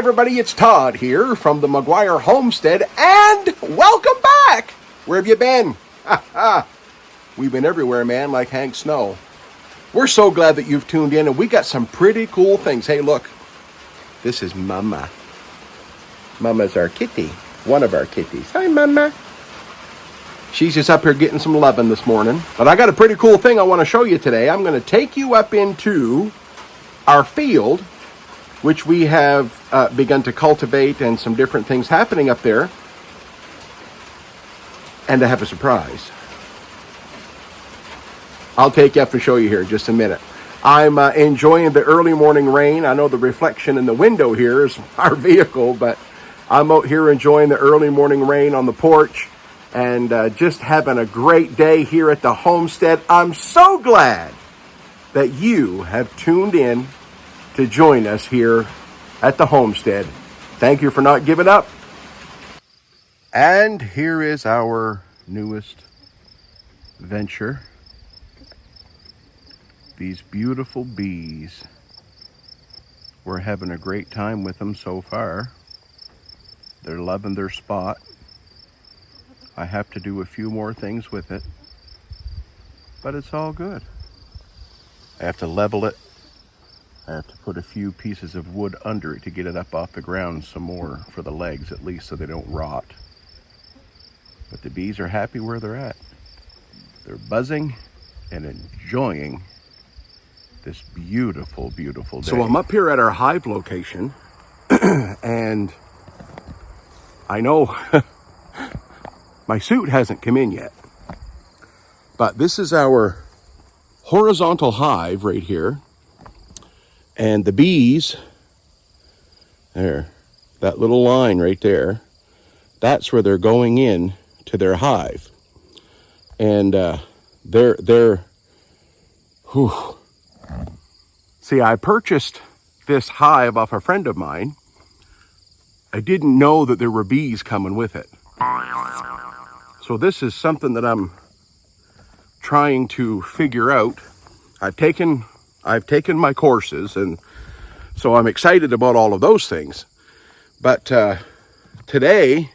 everybody, it's Todd here from the McGuire Homestead, and welcome back! Where have you been? We've been everywhere, man, like Hank Snow. We're so glad that you've tuned in, and we got some pretty cool things. Hey, look, this is Mama. Mama's our kitty, one of our kitties. Hi, Mama. She's just up here getting some loving this morning. But I got a pretty cool thing I want to show you today. I'm going to take you up into our field, which we have begun to cultivate, and some different things happening up there. And I have a surprise. I'll take you up and show you here in just a minute. I'm enjoying the early morning rain. I know the reflection in the window here is our vehicle, but I'm out here enjoying the early morning rain on the porch and just having a great day here at the homestead. I'm so glad that you have tuned in to join us here at the homestead. Thank you for not giving up. And here is our newest venture. These beautiful bees. We're having a great time with them so far. They're loving their spot. I have to do a few more things with it, but it's all good. I have to level it. I have to put a few pieces of wood under it to get it up off the ground some more, for the legs at least, so they don't rot. But the bees are happy where they're at. They're buzzing and enjoying this beautiful, beautiful day. So I'm up here at our hive location, and I know my suit hasn't come in yet, but this is our horizontal hive right here. And the bees, there, that little line right there, that's where they're going in to their hive. And whew. See, I purchased this hive off a friend of mine. I didn't know that there were bees coming with it. So this is something that I'm trying to figure out. I've taken my courses, and so I'm excited about all of those things. But today,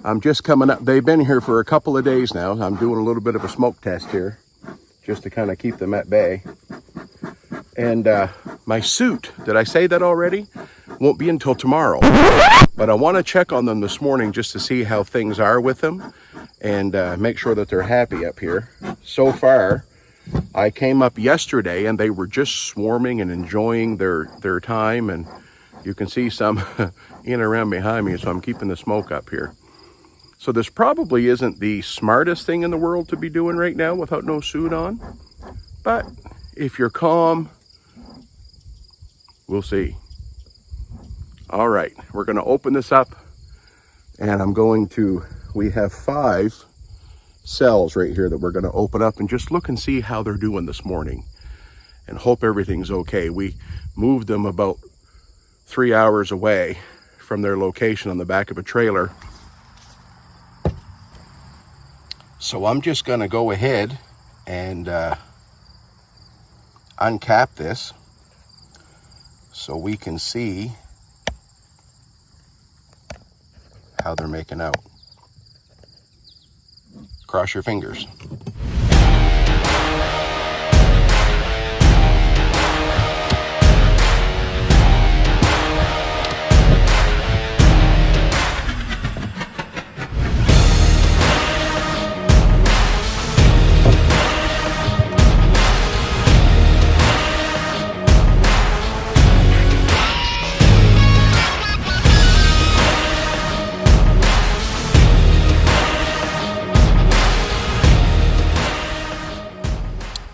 I'm just coming up. They've been here for a couple of days now. I'm doing a little bit of a smoke test here, just to kind of keep them at bay. And my suit, did I say that already? Won't be until tomorrow. But I want to check on them this morning just to see how things are with them, and make sure that they're happy up here. So far, I came up yesterday and they were just swarming and enjoying their time, and you can see some in and around behind me, so I'm keeping the smoke up here. So this probably isn't the smartest thing in the world to be doing right now without no suit on, but if you're calm, we'll see. All right, we're going to open this up, and we have 5 cells right here that we're going to open up and just look and see how they're doing this morning, and hope everything's okay. We moved them about 3 hours away from their location on the back of a trailer. So I'm just going to go ahead and uncap this so we can see how they're making out. Cross your fingers.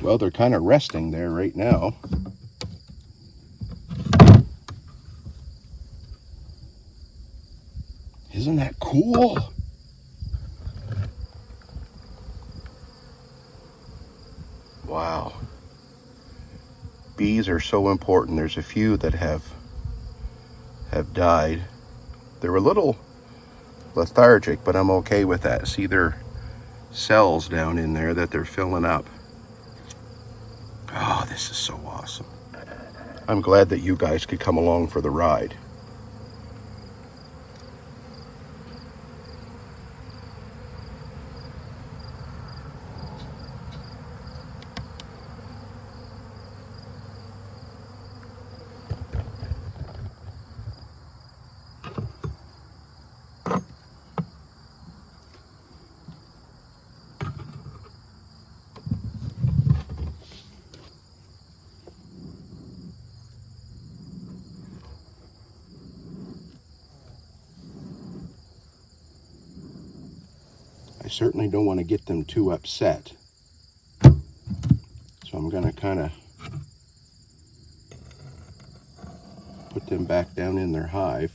Well, they're kind of resting there right now. Isn't that cool? Wow. Bees are so important. There's a few that have died. They're a little lethargic, but I'm okay with that. See their cells down in there that they're filling up. Oh, this is so awesome. I'm glad that you guys could come along for the ride. certainly don't want to get them too upset. So I'm going to kind of put them back down in their hive.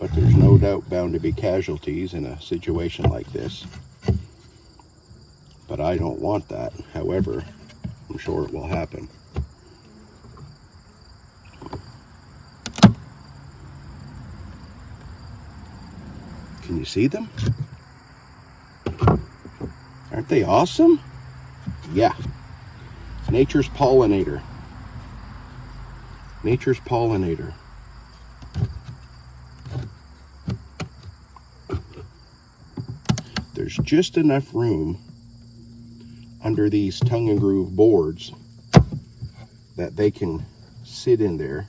But there's no doubt bound to be casualties in a situation like this. But I don't want that. However, I'm sure it will happen. Can you see them? Aren't they awesome? Yeah. Nature's pollinator. Nature's pollinator. There's just enough room under these tongue and groove boards that they can sit in there.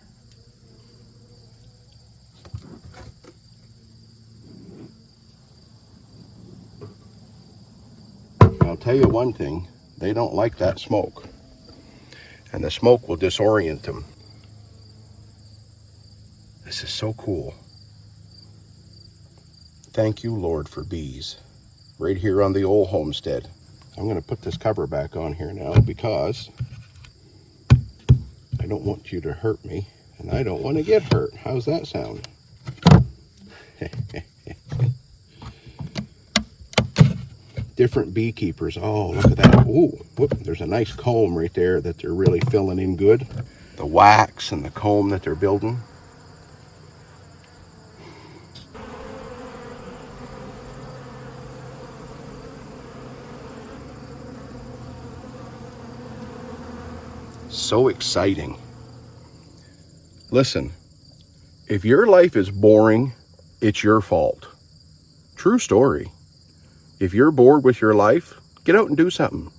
I'll tell you one thing, they don't like that smoke, and the smoke will disorient them. This is so cool. Thank you, Lord, for bees. Right here on the old homestead. I'm going to put this cover back on here now because I don't want you to hurt me, and I don't want to get hurt. How's that sound? Different beekeepers. Oh, look at that. Ooh, whoop, there's a nice comb right there that they're really filling in good. The wax and the comb that they're building. So exciting. Listen, if your life is boring, it's your fault. True story. If you're bored with your life, get out and do something.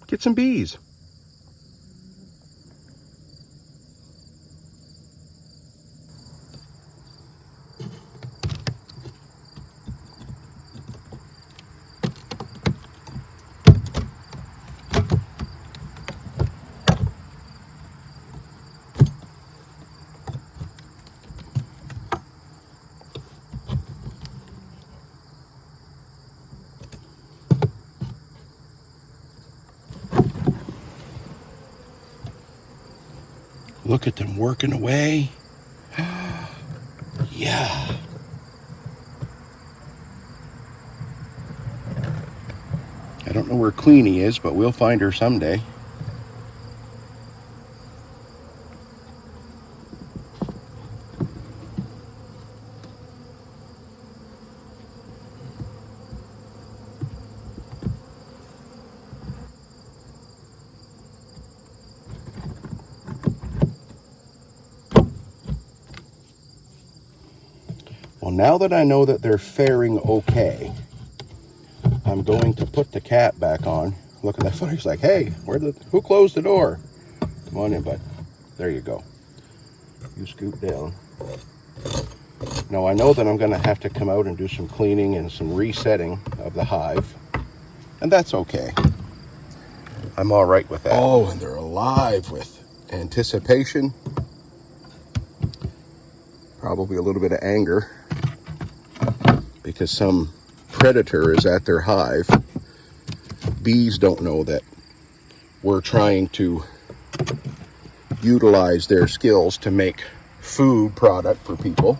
Get some bees. Look at them working away. Yeah. I don't know where Queenie is, but we'll find her someday. Well, now that I know that they're faring okay, I'm going to put the cat back on. Look at that foot. He's like, hey, who closed the door? Come on in, bud. There you go. You scoot down. Now, I know that I'm going to have to come out and do some cleaning and some resetting of the hive, and that's okay. I'm all right with that. Oh, and they're alive with anticipation. Probably a little bit of anger because some predator is at their hive. Bees don't know that we're trying to utilize their skills to make food product for people.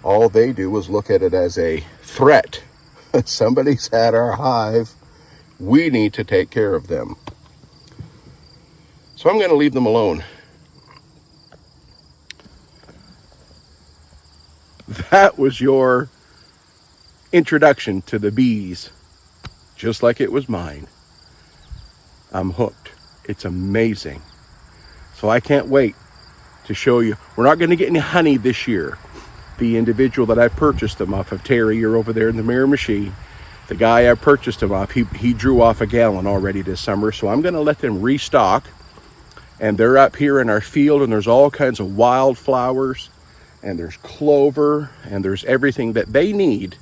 All they do is look at it as a threat. Somebody's at our hive. We need to take care of them. So I'm going to leave them alone. That was your introduction to the bees, just like it was mine. I'm hooked. It's amazing. So I can't wait to show you. We're not going to get any honey this year. The individual that I purchased them off of, Terry, you're over there in the Miramichi, the guy I purchased them off, he drew off a gallon already this summer. So I'm going to let them restock. And they're up here in our field, and there's all kinds of wildflowers, and there's clover, and there's everything that they need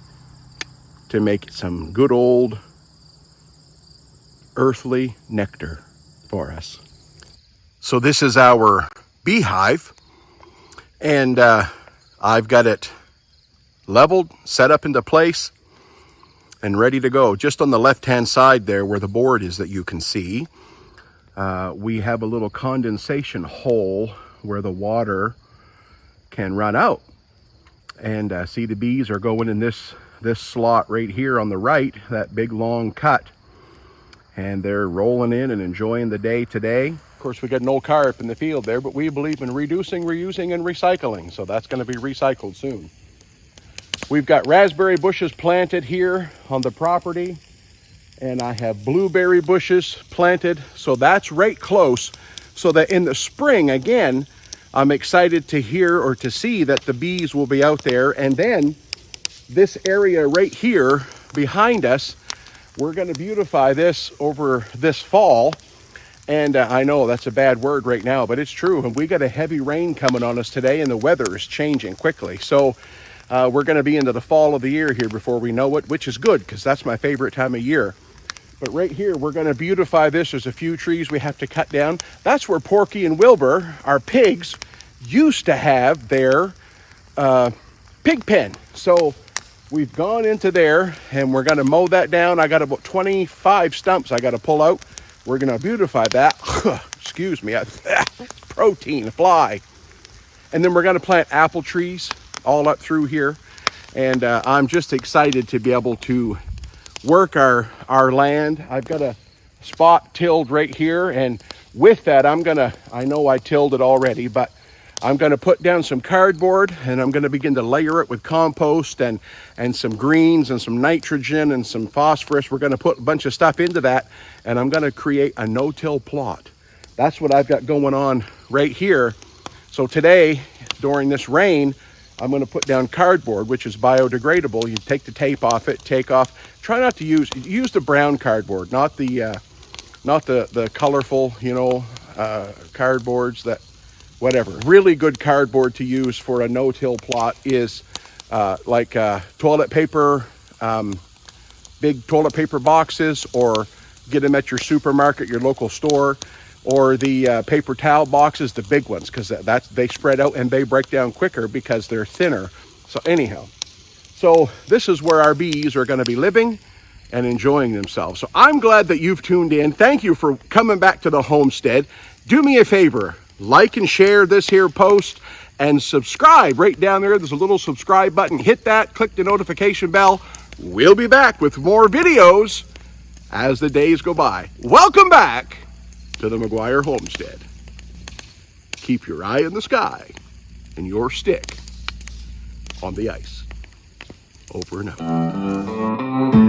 to make some good old earthly nectar for us. So this is our beehive. And I've got it leveled, set up into place, and ready to go. Just on the left-hand side there where the board is that you can see, we have a little condensation hole where the water can run out. And see, the bees are going in this slot right here on the right, that big long cut. And they're rolling in and enjoying the day today. Of course, we got an old car up in the field there, but we believe in reducing, reusing, and recycling. So that's going to be recycled soon. We've got raspberry bushes planted here on the property. And I have blueberry bushes planted. So that's right close. So that in the spring, again, I'm excited to hear or to see that the bees will be out there. And then this area right here behind us, we're going to beautify this over this fall. And I know that's a bad word right now, but it's true. And we got a heavy rain coming on us today, and the weather is changing quickly. So we're going to be into the fall of the year here before we know it, which is good because that's my favorite time of year. But right here, we're going to beautify this. There's a few trees we have to cut down. That's where Porky and Wilbur, our pigs, used to have their pig pen. So we've gone into there and we're going to mow that down. I got about 25 stumps I got to pull out. We're going to beautify that. Excuse me. Protein, fly. And then we're going to plant apple trees all up through here. And I'm just excited to be able to work our land. I've got a spot tilled right here. And with that, I know I tilled it already, but I'm going to put down some cardboard and I'm going to begin to layer it with compost and some greens and some nitrogen and some phosphorus. We're going to put a bunch of stuff into that and I'm going to create a no-till plot. That's what I've got going on right here. So today, during this rain, I'm going to put down cardboard, which is biodegradable. You take the tape off it, try not to use the brown cardboard, not the colorful, cardboards that, whatever. Really good cardboard to use for a no-till plot is like toilet paper, big toilet paper boxes, or get them at your supermarket, your local store, or the paper towel boxes, the big ones, because they spread out and they break down quicker because they're thinner. So anyhow, so this is where our bees are going to be living and enjoying themselves. So I'm glad that you've tuned in. Thank you for coming back to the homestead. Do me a favor. Like and share this here post and subscribe right down there. There's a little subscribe button. Hit that, click the notification bell. We'll be back with more videos as the days go by. Welcome back to the McGuire Homestead. Keep your eye in the sky and your stick on the ice. Over and out.